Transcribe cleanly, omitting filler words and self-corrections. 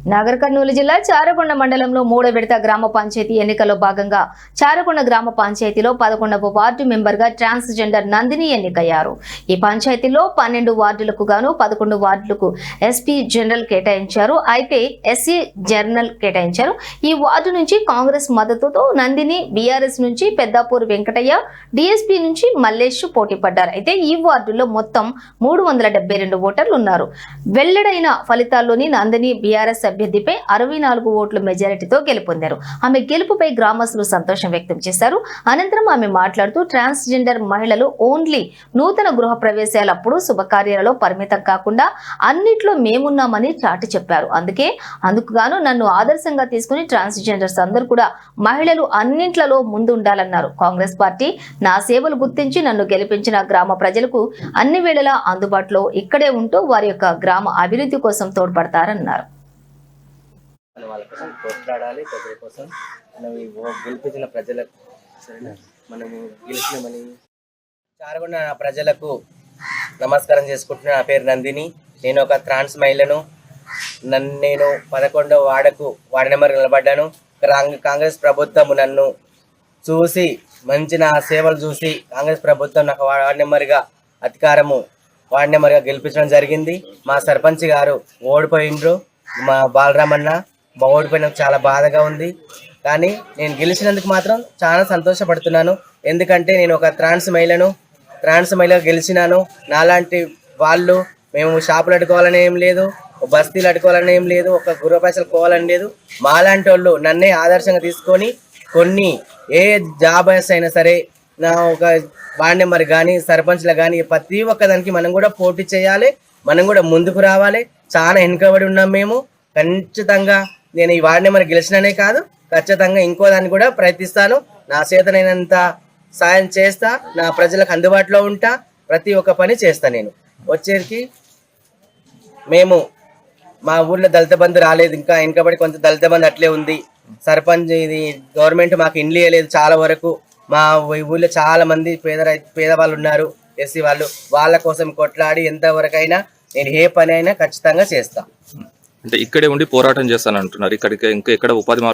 నాగర్ కర్నూలు జిల్లా చారకొండ మండలంలో 3వ విడత గ్రామ పంచాయతీ ఎన్నికల్లో భాగంగా చారకొండ గ్రామ పంచాయతీలో 11వ వార్డు మెంబర్గా ట్రాన్స్జెండర్ నందిని ఎన్నికయ్యారు. ఈ పంచాయతీలో 12 వార్డులకు గాను 11 వార్డులకు ఎస్పీ జనరల్ కేటాయించారు. అయితే ఎస్సీ జనరల్ కేటాయించారు. ఈ వార్డు నుంచి కాంగ్రెస్ మద్దతుతో నందిని, బీఆర్ఎస్ నుంచి పెద్దాపూర్ వెంకటయ్య, డీఎస్పీ నుంచి మల్లేష్ పోటీ పడ్డారు. అయితే ఈ వార్డులో మొత్తం 372 ఓటర్లు ఉన్నారు. వెల్లడైన ఫలితాల్లోని నందిని బీఆర్ఎస్ అభ్యర్థిపై 64 ఓట్ల మెజారిటీతో గెలుపొందారు. ఆమె గెలుపుపై గ్రామస్తులు సంతోషం వ్యక్తం చేశారు. అనంతరం ఆమె మాట్లాడుతూ ట్రాన్స్జెండర్ మహిళలు ఓన్లీ నూతన గృహ ప్రవేశాలప్పుడు శుభకార్యాలలో పరిమితం కాకుండా అన్నిట్లో మేమున్నామని చాటి చెప్పారు. అందుకు గాను నన్ను ఆదర్శంగా తీసుకుని ట్రాన్స్జెండర్స్ అందరూ కూడా మహిళలు అన్నింట్లలో ముందు ఉండాలన్నారు. కాంగ్రెస్ పార్టీ నా సేవలు గుర్తించి నన్ను గెలిపించిన గ్రామ ప్రజలకు అన్ని వేళలా అందుబాటులో ఇక్కడే ఉంటూ వారి యొక్క గ్రామ అభివృద్ధి కోసం తోడ్పడతారన్నారు. వాళ్ళ కోసం పోట్లాడాలి, ప్రజల కోసం మనం గెలిపించిన ప్రజలకు మనము గెలిచినామని. చారకొండ ప్రజలకు నమస్కారం చేసుకుంటున్న నా పేరు నందిని. నేను ఒక ట్రాన్స్ మహిళను. నేను 11వ వార్డు నెంబర్ నిలబడ్డాను. కాంగ్రెస్ ప్రభుత్వం నన్ను చూసి మంచి నా సేవలు చూసి కాంగ్రెస్ ప్రభుత్వం నాకు వార్డు నెంబర్గా గెలిపించడం జరిగింది. మా సర్పంచ్ గారు ఓడిపోయిండ్రు, మా బాలరామన్న ఓడిపోయినందుకు చాలా బాధగా ఉంది. కానీ నేను గెలిచినందుకు మాత్రం చాలా సంతోషపడుతున్నాను. ఎందుకంటే నేను ఒక ట్రాన్స్ మహిళగా గెలిచినాను. నాలాంటి వాళ్ళు మేము షాపులు అడుకోవాలని ఏం లేదు, బస్తీలు అడుకోవాలని ఏం లేదు, ఒక గృహపైసలు పోవాలని లేదు. మాలాంటి వాళ్ళు నన్నే ఆదర్శంగా తీసుకొని కొన్ని ఏ జాబ్ అయినా సరే నా ఒక వార్డు నెంబర్ కానీ సర్పంచ్లు కానీ ప్రతి ఒక్కదానికి మనం కూడా పోటీ చేయాలి, మనం కూడా ముందుకు రావాలి. చాలా వెనుకబడి ఉన్నాం మేము. ఖచ్చితంగా నేను ఈ వార్డు నెంబర్ గెలిచిననే కాదు, ఖచ్చితంగా ఇంకో దాన్ని కూడా ప్రయత్నిస్తాను. నా చేతనైనంత సాయం చేస్తా, నా ప్రజలకు అందుబాటులో ఉంటా, ప్రతి ఒక్క పని చేస్తా. నేను వచ్చేసరికి మేము మా ఊర్లో దళిత బంధు రాలేదు, ఇంకా వెనుకబడి కొంత దళిత బంధు అట్లే ఉంది. సర్పంచ్ ఇది గవర్నమెంట్ మాకు ఇండ్లు ఇవ్వలేదు. చాలా వరకు మా ఊళ్ళో చాలా మంది పేదవాళ్ళు ఉన్నారు, ఎస్సీ వాళ్ళు. వాళ్ళ కోసం కొట్లాడి ఎంతవరకైనా నేను ఏ పని అయినా ఖచ్చితంగా చేస్తా. అంటే ఇక్కడే ఉండి పోరాటం చేస్తాను అంటున్నారు. ఇక్కడికి ఇంకా ఎక్కడ ఉపాధి మార్గం